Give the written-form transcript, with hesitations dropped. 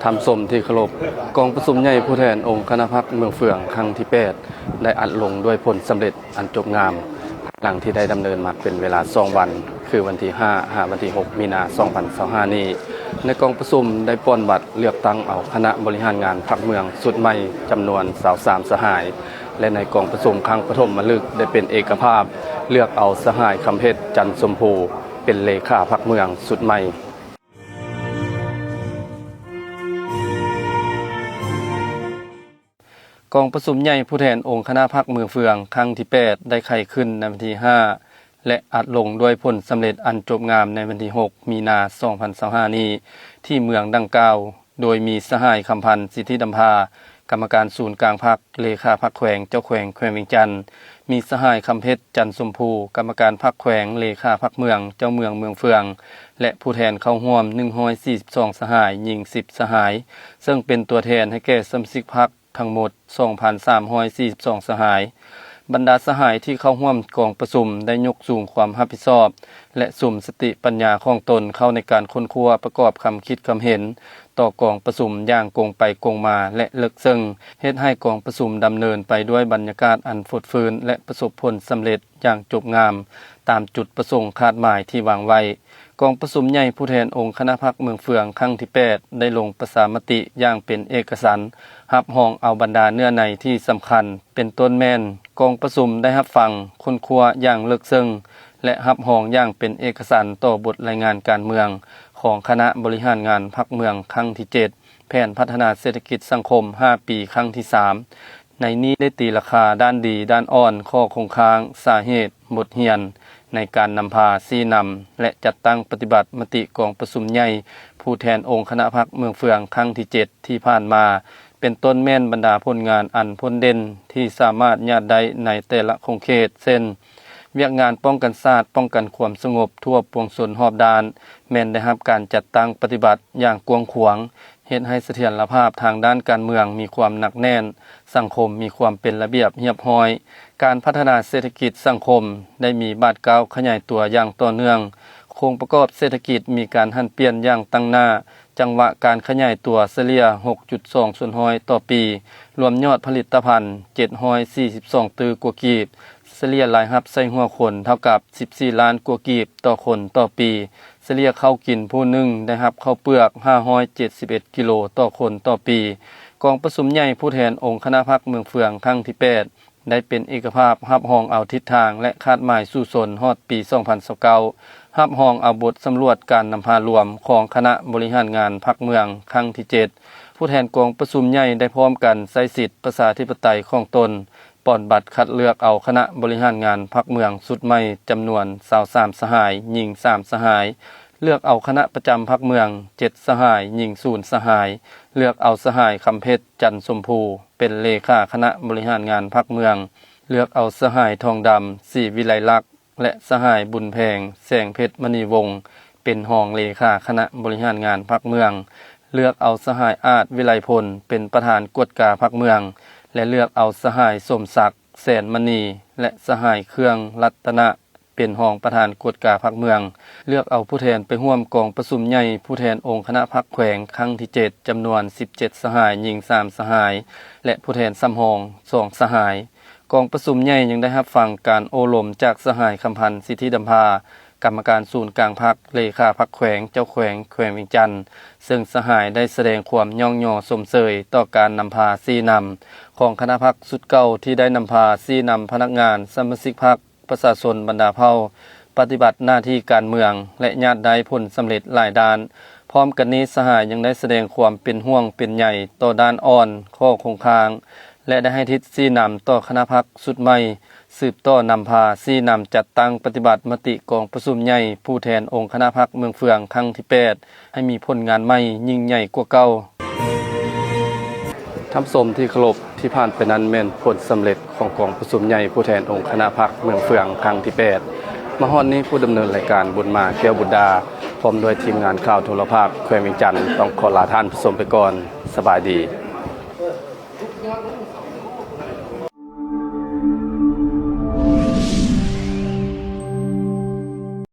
ทำสมที่เคารพกองประชุมใหญ่ผู้แทนองค์คณะพรรคเมืองเฟืองครั้งที่8ได้อัดลงด้วยผลสำเร็จอันจบงามหลังที่ได้ดำเนินมาเป็นเวลา2 วันคือวันที่5วันที่6 มีนาคม 2025 นี้ในกองประชุมได้ป้อนบัตรเลือกตั้งเอาคณะบริหารงานพรรคเมืองสุดใหม่จำนวน23สหายและในกองประชุมครั้งปฐมฤกษ์ได้เป็นเอกภาพเลือกเอาสหายคำเพชรจันทร์ชมพูเป็นเลขาพรรคเมืองสุดใหม่กองประชุมใหญ่ผู้แทนองค์คณะพรรคเมืองเฟืองครั้งที่8ได้ไขขึ้นในวันที่5และอัดลงด้วยผลสำเร็จอันจบงามในวันที่6 มีนาคม 2025 นี้ที่เมืองดังกล่าวโดยมีสหายคำพันธ์สิทธิดำพากรรมการศูนย์กลางพรรคเลขาพรรคแขวงเจ้าแขวงแขวงเวียงจันทน์มีสหายคำเพชรจันทร์ชมพูกรรมการพรรคแขวงเลขาพรรคเมืองเจ้าเมืองเมืองเฟืองและผู้แทนเข้าร่วม142สหายหญิง10สหายซึ่งเป็นตัวแทนให้แก่สมาชิกพรรคทั้งหมด 2,342 สหายบรรดาสหายที่เข้าร่วมกองประชุมได้ยกสูงความรับผิดชอบและสุ่มสติปัญญาของตนเข้าในการค้นคว้าประกอบคำคิดคำเห็นต่อกองประชุมอย่างกงไปกงมาและลึกซึ้งเฮ็ดให้กองประชุมดำเนินไปด้วยบรรยากาศอันฟดฟื้นและประสบผลสำเร็จอย่างจบงามตามจุดประสงค์คาดหมายที่วางไว้กองประชุมใหญ่ผู้แทนองค์คณะพรรคเมืองเฟืองครั้งที่8ได้ลงประชามติอย่างเป็นเอกฉันท์รับรองเอาบรรดาเนื้อในที่สำคัญเป็นต้นแม่นกองประชุมได้รับฟังค้นคว้าอย่างลึกซึ้งและรับรองอย่างเป็นเอกฉันท์ต่อบทรายงานการเมืองของคณะบริหารงานพรรคเมืองครั้งที่7แผนพัฒนาเศรษฐกิจสังคม5ปีครั้งที่3ในนี้ได้ตีราคาด้านดีด้านอ่อนข้อคงค้างสาเหตุบทเรียนในการนำพาชี้นำและจัดตั้งปฏิบัติมติกองประชุมใหญ่ผู้แทนองค์คณะพรรคเมืองเฟืองครั้งที่7ที่ผ่านมาเป็นต้นแม่นบรรดาผลงานอันพ้นเด่นที่สามารถญาติได้ในแต่ละคงเขตเช่นเวียกงานป้องกันชาติป้องกันความสงบทั่วปวงชนรอบด้านแม้นได้รับการจัดตั้งปฏิบัติอย่างกว้างขวางเฮ็ดให้เสถียรภาพทางด้านการเมืองมีความหนักแน่นสังคมมีความเป็นระเบียบเรียบร้อยการพัฒนาเศรษฐกิจสังคมได้มีบาดก้าวขยายตัวอย่างต่อเนื่องโครงประกอบเศรษฐกิจมีการหันเปลี่ยนอย่างตั้งหน้าจังหวะการขยายตัวเฉลี่ย 6.2% ต่อปีรวมยอดผลิตภัณฑ์742ตื้อกว่ากีบเฉลี่ยรายรับใส่หัวคนเท่ากับ14ล้านกว่ากีบต่อคนต่อปีเฉลี่ยข้าวกินผู้หนึ่งได้รับข้าวเปลือก571กิโลต่อคนต่อปีกองประชุมใหญ่ผู้แทนองค์คณะพรรคเมืองเฟืองครั้งที่8ได้เป็นเอกภาพรับรองเอาทิศทางและคาดหมายสู่สนฮอดปี2029รับรองเอาบทสำรวจการนำพารวมของคณะบริหารงานพรรคเมืองครั้งที่7ผู้แทนกองประชุมใหญ่ได้พร้อมกันใช้สิทธิประชาธิปไตยของตนป้อนบัตรคัดเลือกเอาคณะบริหารงานพรรคเมืองสุดใหม่จำนวน23สหายหญิง3สหายเลือกเอาคณะประจำพรรคเมือง7สหายหญิง0สหายเลือกเอาสหายคำเพชรจันทร์ชมพูเป็นเลขาคณะบริหารงานพรรคเมืองเลือกเอาสหายทองดำศรีวิไลลักษณ์และสหายบุญแพงแสงเพชรมณีวงศ์เป็นรองเลขาคณะบริหารงานพรรคเมืองเลือกเอาสหายอาจวิไลพลเป็นประธานกฎการพรรคเมืองและเลือกเอาสหายสมศักดิ์แสนมณีและสหายเครื่องรัตนะเป็นรองประธานกฎการพรรคเมืองเลือกเอาผู้แทนไปร่วมกองประชุมใหญ่ผู้แทนองค์คณะพรรคแขวงครั้งที่7จำนวน17สหายหญิง3สหายและผู้แทนสำรอง2สหายกองประชุมใหญ่ยังได้รับฟังการโอลมจากสหายคำพันธ์สิทธิดำพากรรมการศูนย์กลางพรรคเลขาพรรคแขวงเจ้าแขวงแขวงเวียงจันทน์ซึ่งสหายได้แสดงความย่องย่อสมเสยต่อการนำพาชี้นำของคณะพรรคสุดเก่าที่ได้นำพาชี้นำพนักงานสมาชิกพรรคประชาชนบรรดาเผ่าปฏิบัติหน้าที่การเมืองและญาติได้ผลสำเร็จหลายด้านพร้อมกันนี้สหายยังได้แสดงความเป็นห่วงเป็นใหญ่ต่อด้านอ่อนข้อคงค้างและได้ให้ทิศชี้นำต่อคณะพรรคสุดใหม่สืบต่อนำพาชี้นำจัดตั้งปฏิบัติมติกองประชุมใหญ่ผู้แทนองค์คณะพรรคเมืองเฟืองครั้งที่8ให้มีผลงานใหม่ยิ่งใหญ่กว่าเก่าทำสมที่เคารพที่ผ่านไปนั้นแม่นผลสำเร็จของกองประชุมใหญ่ผู้แทนองค์คณะพรรคเมืองเฟืองครั้งที่8มาฮอดนี้ผู้ดำเนินรายการบุญมาแก้วบุตรดาพร้อมด้วยทีมงานข่าวโทรภาพแขวงเวียงจันทน์ต้องขอลาท่านผู้ชมไปก่อนสบายดี